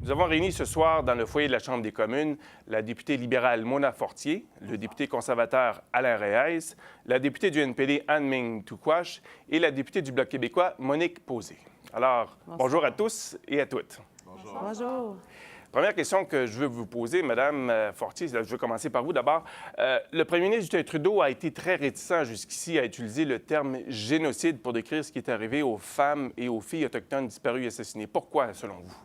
Nous avons réuni ce soir dans le foyer de la Chambre des communes la députée libérale Mona Fortier, le député conservateur Alain Reyes, la députée du NPD Anne-Ming Toukouache et la députée du Bloc québécois Monique Posé. Alors, bonjour à tous et à toutes. Bonjour. Bonjour. Première question que je veux vous poser, Mme Fortier, je veux commencer par vous d'abord. Le premier ministre Justin Trudeau a été très réticent jusqu'ici à utiliser le terme génocide pour décrire ce qui est arrivé aux femmes et aux filles autochtones disparues et assassinées. Pourquoi, selon vous?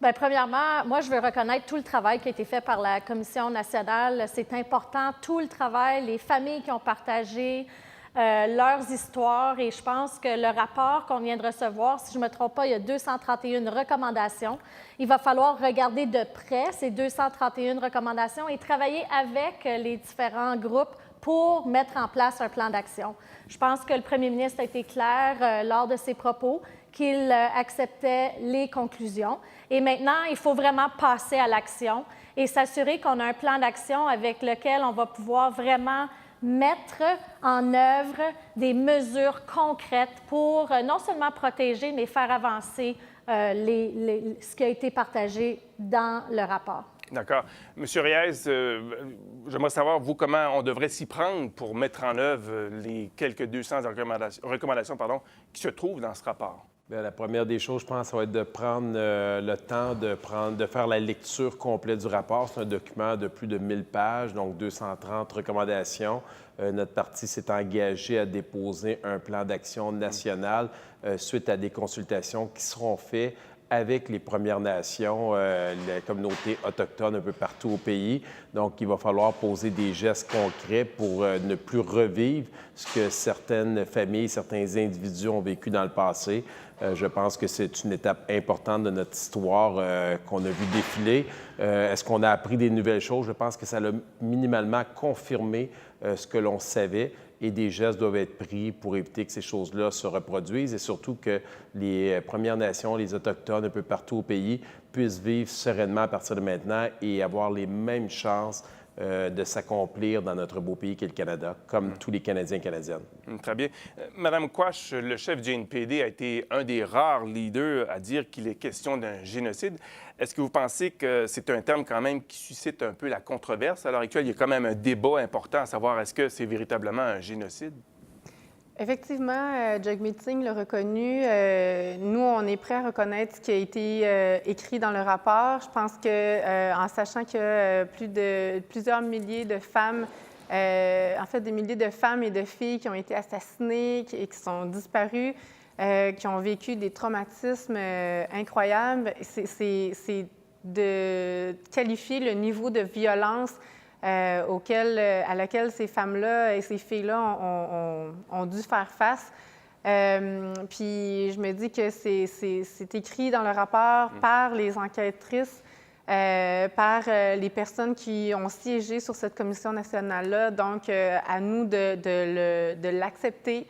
Bien, premièrement, moi, je veux reconnaître tout le travail qui a été fait par la Commission nationale. C'est important, tout le travail, les familles qui ont partagé leurs histoires. Et je pense que le rapport qu'on vient de recevoir, si je ne me trompe pas, il y a 231 recommandations. Il va falloir regarder de près ces 231 recommandations et travailler avec les différents groupes pour mettre en place un plan d'action. Je pense que le premier ministre a été clair lors de ses propos qu'il acceptait les conclusions. Et maintenant, il faut vraiment passer à l'action et s'assurer qu'on a un plan d'action avec lequel on va pouvoir vraiment mettre en œuvre des mesures concrètes pour non seulement protéger, mais faire avancer ce qui a été partagé dans le rapport. D'accord. Monsieur Reyes, j'aimerais savoir, vous, comment on devrait s'y prendre pour mettre en œuvre les quelques 200 recommandations qui se trouvent dans ce rapport? Bien, la première des choses, je pense, ça va être de prendre le temps de faire la lecture complète du rapport. C'est un document de plus de 1000 pages, donc 230 recommandations. Notre parti s'est engagé à déposer un plan d'action national suite à des consultations qui seront faites avec les Premières Nations, les communautés autochtones un peu partout au pays. Donc, il va falloir poser des gestes concrets pour ne plus revivre ce que certaines familles, certains individus ont vécu dans le passé. Je pense que c'est une étape importante de notre histoire qu'on a vu défiler. Est-ce qu'on a appris des nouvelles choses? Je pense que ça a minimalement confirmé ce que l'on savait. Et des gestes doivent être pris pour éviter que ces choses-là se reproduisent et surtout que les Premières Nations, les Autochtones un peu partout au pays puissent vivre sereinement à partir de maintenant et avoir les mêmes chances de s'accomplir dans notre beau pays qu'est le Canada, comme tous les Canadiens et Canadiennes. Très bien. Madame Quach, le chef du NPD a été un des rares leaders à dire qu'il est question d'un génocide. Est-ce que vous pensez que c'est un terme quand même qui suscite un peu la controverse? À l'heure actuelle, il y a quand même un débat important à savoir est-ce que c'est véritablement un génocide? Effectivement, Jagmeet Singh l'a reconnu. Nous, on est prêts à reconnaître ce qui a été écrit dans le rapport. Je pense que, en sachant qu'il y a plusieurs milliers de femmes, en fait, des milliers de femmes et de filles qui ont été assassinées et qui sont disparues, qui ont vécu des traumatismes incroyables, c'est de qualifier le niveau de violence à laquelle ces femmes-là et ces filles-là ont dû faire face. Puis je me dis que c'est écrit dans le rapport par les enquêtrices, par les personnes qui ont siégé sur cette commission nationale-là. Donc, à nous de l'accepter,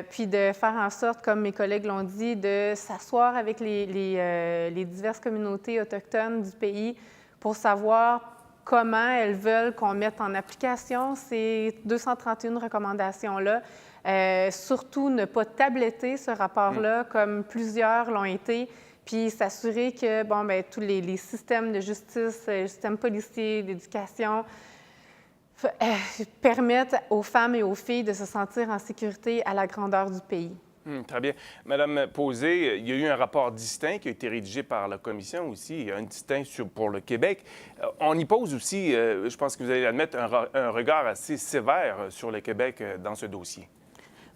puis de faire en sorte, comme mes collègues l'ont dit, de s'asseoir avec les diverses communautés autochtones du pays pour savoir comment elles veulent qu'on mette en application ces 231 recommandations-là. Surtout, ne pas tabletter ce rapport-là comme plusieurs l'ont été, puis s'assurer que tous les systèmes de justice, les systèmes policiers, d'éducation, permettent aux femmes et aux filles de se sentir en sécurité à la grandeur du pays. Très bien. Madame Posé, il y a eu un rapport distinct qui a été rédigé par la Commission aussi, un distinct pour le Québec. On y pose aussi, je pense que vous allez l'admettre, un regard assez sévère sur le Québec dans ce dossier.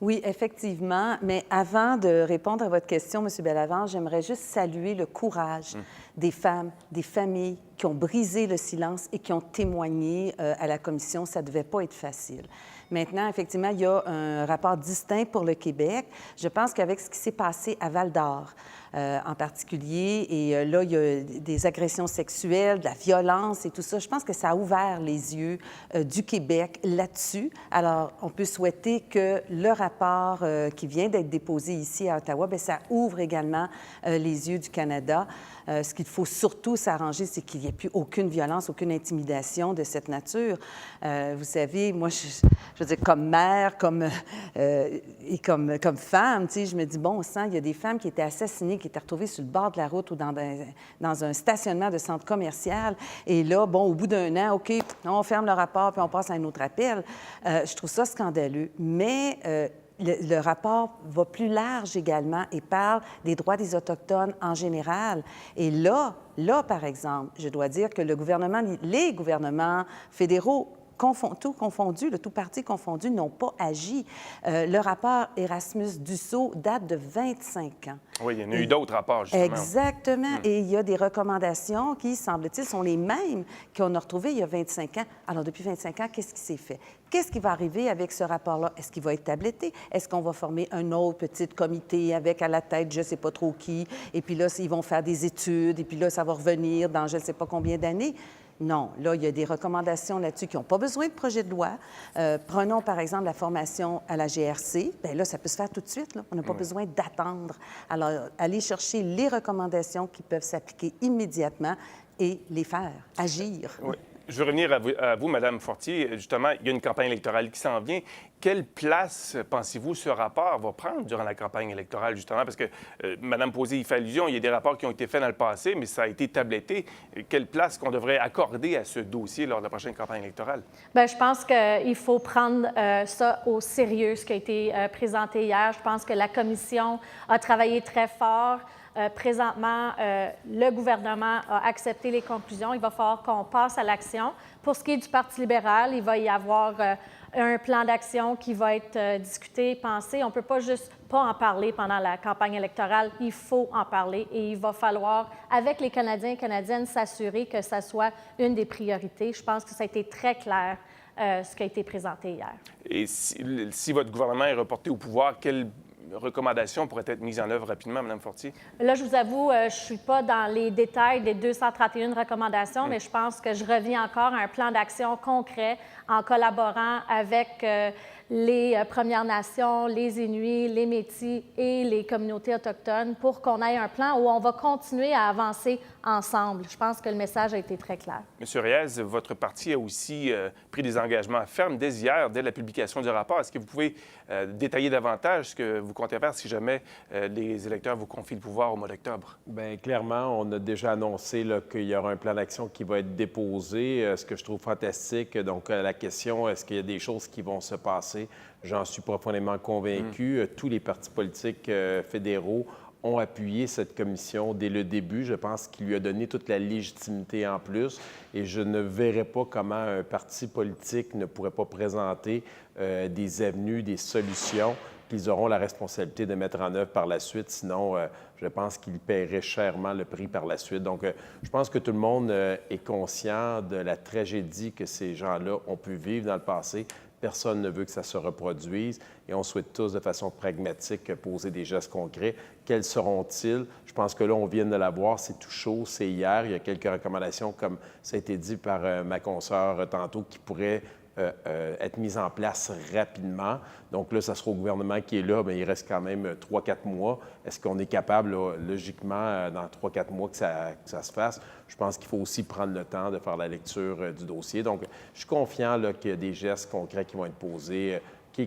Oui, effectivement. Mais avant de répondre à votre question, M. Bellavance, j'aimerais juste saluer le courage des femmes, des familles qui ont brisé le silence et qui ont témoigné à la Commission. Ça ne devait pas être facile. Maintenant, effectivement, il y a un rapport distinct pour le Québec. Je pense qu'avec ce qui s'est passé à Val-d'Or, en particulier, et là, il y a des agressions sexuelles, de la violence et tout ça, je pense que ça a ouvert les yeux du Québec là-dessus. Alors, on peut souhaiter que le rapport qui vient d'être déposé ici à Ottawa, bien, ça ouvre également les yeux du Canada. Ce qu'il faut surtout s'arranger, c'est qu'il n'y ait plus aucune violence, aucune intimidation de cette nature. Vous savez, moi, je veux dire, comme mère, et comme femme, tu sais, je me dis, bon sang, il y a des femmes qui étaient assassinées qui était retrouvé sur le bord de la route ou dans un stationnement de centre commercial. Et là, bon, au bout d'un an, OK, on ferme le rapport puis on passe à un autre appel. Je trouve ça scandaleux. Mais le rapport va plus large également et parle des droits des Autochtones en général. Et là, par exemple, je dois dire que les gouvernements fédéraux tout confondu, tout parti confondu, n'ont pas agi. Le rapport Erasmus-Dussault date de 25 ans. Oui, il y en a eu d'autres rapports, justement. Exactement. Et il y a des recommandations qui, semble-t-il, sont les mêmes qu'on a retrouvées il y a 25 ans. Alors, depuis 25 ans, qu'est-ce qui s'est fait? Qu'est-ce qui va arriver avec ce rapport-là? Est-ce qu'il va être tabletté? Est-ce qu'on va former un autre petit comité avec à la tête je ne sais pas trop qui? Et puis là, ils vont faire des études, et puis là, ça va revenir dans je ne sais pas combien d'années. Non, là, il y a des recommandations là-dessus qui n'ont pas besoin de projet de loi. Prenons, par exemple, la formation à la GRC. Bien là, ça peut se faire tout de suite. Là. On n'a pas besoin d'attendre. Alors, aller chercher les recommandations qui peuvent s'appliquer immédiatement et les faire, agir. Oui. Je veux revenir à vous, Mme Fortier. Justement, il y a une campagne électorale qui s'en vient. Quelle place, pensez-vous, ce rapport va prendre durant la campagne électorale, justement? Parce que Mme Posé y fait allusion, il y a des rapports qui ont été faits dans le passé, mais ça a été tabletté. Quelle place qu'on devrait accorder à ce dossier lors de la prochaine campagne électorale? Bien, je pense qu'il faut prendre ça au sérieux, ce qui a été présenté hier. Je pense que la Commission a travaillé très fort. Présentement, le gouvernement a accepté les conclusions. Il va falloir qu'on passe à l'action. Pour ce qui est du Parti libéral, il va y avoir un plan d'action qui va être discuté, pensé. On ne peut pas juste pas en parler pendant la campagne électorale. Il faut en parler et il va falloir, avec les Canadiens et Canadiennes, s'assurer que ça soit une des priorités. Je pense que ça a été très clair, ce qui a été présenté hier. Et si votre gouvernement est reporté au pouvoir, quelle recommandations pourraient être mises en œuvre rapidement, Mme Fortier? Là, je vous avoue, je ne suis pas dans les détails des 231 recommandations, mais je pense que je reviens encore à un plan d'action concret en collaborant avec les Premières Nations, les Inuits, les Métis et les communautés autochtones pour qu'on ait un plan où on va continuer à avancer ensemble. Je pense que le message a été très clair. M. Reyes, votre parti a aussi pris des engagements fermes dès hier, dès la publication du rapport. Est-ce que vous pouvez détailler davantage ce que vous comptez faire si jamais les électeurs vous confient le pouvoir au mois d'octobre? Bien, clairement, on a déjà annoncé qu'il y aura un plan d'action qui va être déposé, ce que je trouve fantastique. Donc, la question, est-ce qu'il y a des choses qui vont se passer? J'en suis profondément convaincu. Tous les partis politiques fédéraux ont appuyé cette commission dès le début. Je pense qu'il lui a donné toute la légitimité en plus et je ne verrais pas comment un parti politique ne pourrait pas présenter des avenues, des solutions qu'ils auront la responsabilité de mettre en œuvre par la suite. Sinon, je pense qu'ils paieraient chèrement le prix par la suite. Donc, je pense que tout le monde est conscient de la tragédie que ces gens-là ont pu vivre dans le passé. Personne ne veut que ça se reproduise et on souhaite tous, de façon pragmatique, poser des gestes concrets. Quels seront-ils? Je pense que là, on vient de l'avoir, c'est tout chaud, c'est hier. Il y a quelques recommandations, comme ça a été dit par ma consoeur tantôt, qui pourraient être mises en place rapidement. Donc là, ça sera au gouvernement qui est là, mais il reste quand même 3-4 mois. Est-ce qu'on est capable, là, logiquement, dans 3-4 mois que ça se fasse? Je pense qu'il faut aussi prendre le temps de faire la lecture du dossier. Donc, je suis confiant qu'il y a des gestes concrets qui vont être posés,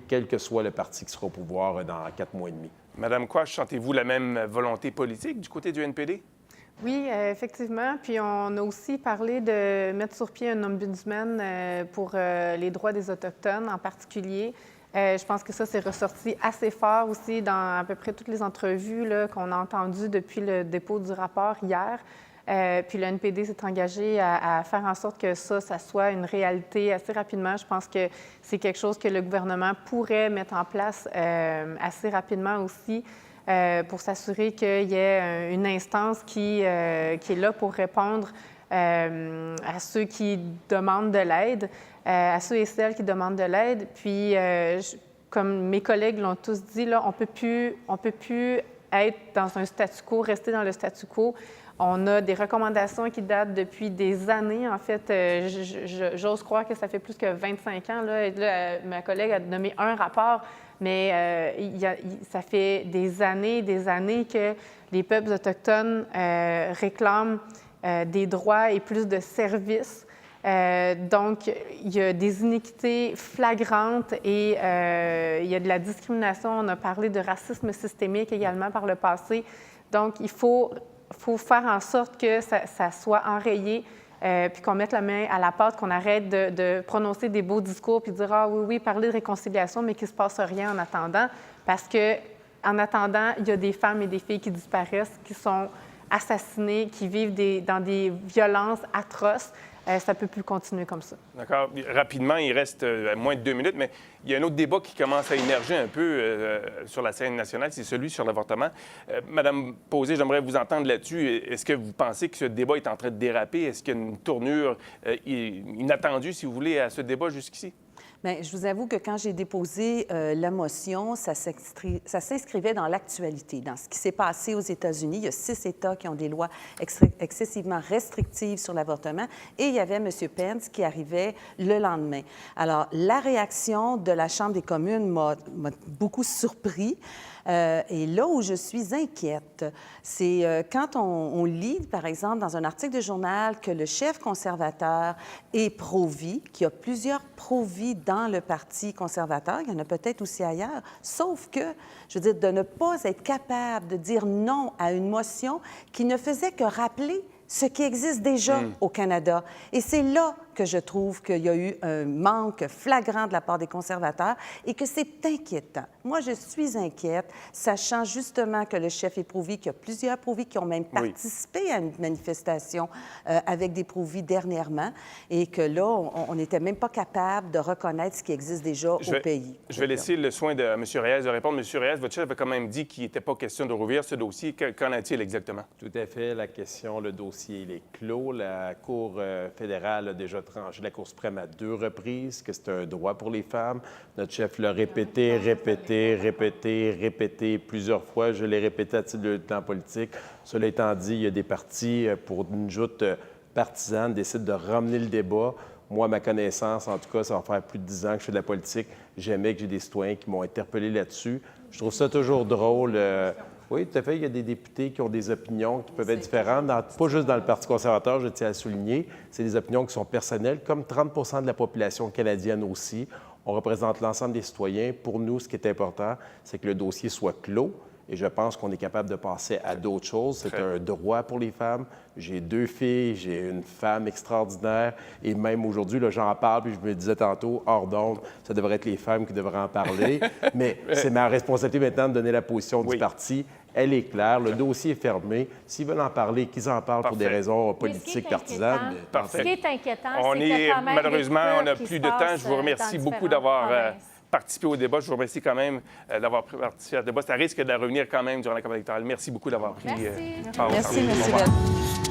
quel que soit le parti qui sera au pouvoir dans 4 mois et demi. Madame Quach, sentez-vous la même volonté politique du côté du NPD? Oui, effectivement. Puis on a aussi parlé de mettre sur pied un ombudsman pour les droits des Autochtones en particulier. Je pense que ça, c'est ressorti assez fort aussi dans à peu près toutes les entrevues qu'on a entendues depuis le dépôt du rapport hier. Puis le NPD s'est engagé à faire en sorte que ça soit une réalité assez rapidement. Je pense que c'est quelque chose que le gouvernement pourrait mettre en place assez rapidement aussi. Pour s'assurer qu'il y ait une instance qui est là pour répondre à ceux qui demandent de l'aide, à ceux et celles qui demandent de l'aide. Puis, comme mes collègues l'ont tous dit, là, on peut plus être dans un statu quo, rester dans le statu quo. On a des recommandations qui datent depuis des années. En fait, j'ose croire que ça fait plus que 25 ans. Là, ma collègue a nommé un rapport, mais ça fait des années que les peuples autochtones réclament des droits et plus de services. Donc, il y a des iniquités flagrantes et il y a de la discrimination. On a parlé de racisme systémique également par le passé. Donc, il faut faire en sorte que ça soit enrayé, puis qu'on mette la main à la pâte, qu'on arrête de prononcer des beaux discours, puis de dire « Ah oui, oui, parler de réconciliation, mais qu'il ne se passe rien en attendant. » Parce que en attendant, il y a des femmes et des filles qui disparaissent, qui sont assassinées, qui vivent dans des violences atroces. Ça ne peut plus continuer comme ça. D'accord. Rapidement, il reste moins de 2 minutes, mais il y a un autre débat qui commence à émerger un peu sur la scène nationale, c'est celui sur l'avortement. Madame Posé, j'aimerais vous entendre là-dessus. Est-ce que vous pensez que ce débat est en train de déraper? Est-ce qu'il y a une tournure inattendue, si vous voulez, à ce débat jusqu'ici? Bien, je vous avoue que quand j'ai déposé la motion, ça s'inscrivait dans l'actualité, dans ce qui s'est passé aux États-Unis. Il y a 6 États qui ont des lois excessivement restrictives sur l'avortement et il y avait M. Pence qui arrivait le lendemain. Alors, la réaction de la Chambre des communes m'a beaucoup surpris. Et là où je suis inquiète, c'est quand on lit, par exemple, dans un article de journal que le chef conservateur est pro-vie, qu'il y a plusieurs pro-vie dans le Parti conservateur, il y en a peut-être aussi ailleurs, sauf que, je veux dire, de ne pas être capable de dire non à une motion qui ne faisait que rappeler ce qui existe déjà au Canada. Et c'est là que je trouve qu'il y a eu un manque flagrant de la part des conservateurs et que c'est inquiétant. Moi, je suis inquiète, sachant justement que le chef est pro-vie, qu'il y a plusieurs pro-vie qui ont même participé à une manifestation avec des pro-vie dernièrement et que là, on n'était même pas capable de reconnaître ce qui existe déjà au pays. Je vais laisser le soin de M. Reyes de répondre. M. Reyes, votre chef a quand même dit qu'il n'était pas question de rouvrir ce dossier. Qu'en est-il exactement? Tout à fait. La question, le dossier, il est clos. La Cour fédérale a déjà tranché, la Cour suprême à 2 reprises, que c'est un droit pour les femmes. Notre chef l'a répété plusieurs fois. Je l'ai répété à titre de temps politique. Cela étant dit, il y a des partis, pour une joute partisane, décident de ramener le débat. Moi, à ma connaissance, en tout cas, ça va faire plus de 10 ans que je fais de la politique. Jamais que j'ai des citoyens qui m'ont interpellé là-dessus. Je trouve ça toujours drôle. Oui, tout à fait. Il y a des députés qui ont des opinions qui peuvent être différentes, pas juste dans le Parti conservateur, je tiens à souligner. C'est des opinions qui sont personnelles, comme 30 de la population canadienne aussi. On représente l'ensemble des citoyens. Pour nous, ce qui est important, c'est que le dossier soit clos. Et je pense qu'on est capable de passer à d'autres choses. C'est un droit pour les femmes. J'ai 2 filles, j'ai une femme extraordinaire. Et même aujourd'hui, là, j'en parle, puis je me disais tantôt, hors d'onde, ça devrait être les femmes qui devraient en parler. Mais c'est ma responsabilité maintenant de donner la position du parti. Elle est claire, le dossier est fermé. S'ils veulent en parler, qu'ils en parlent pour des raisons politiques, partisanes. Ce qui est inquiétant, c'est que quand même malheureusement, on n'a plus de temps. Je vous remercie beaucoup d'avoir participé au débat. Je vous remercie quand même d'avoir participé au débat. Ça risque de revenir quand même durant la campagne électorale. Merci beaucoup d'avoir pris part. Merci, M. Bell.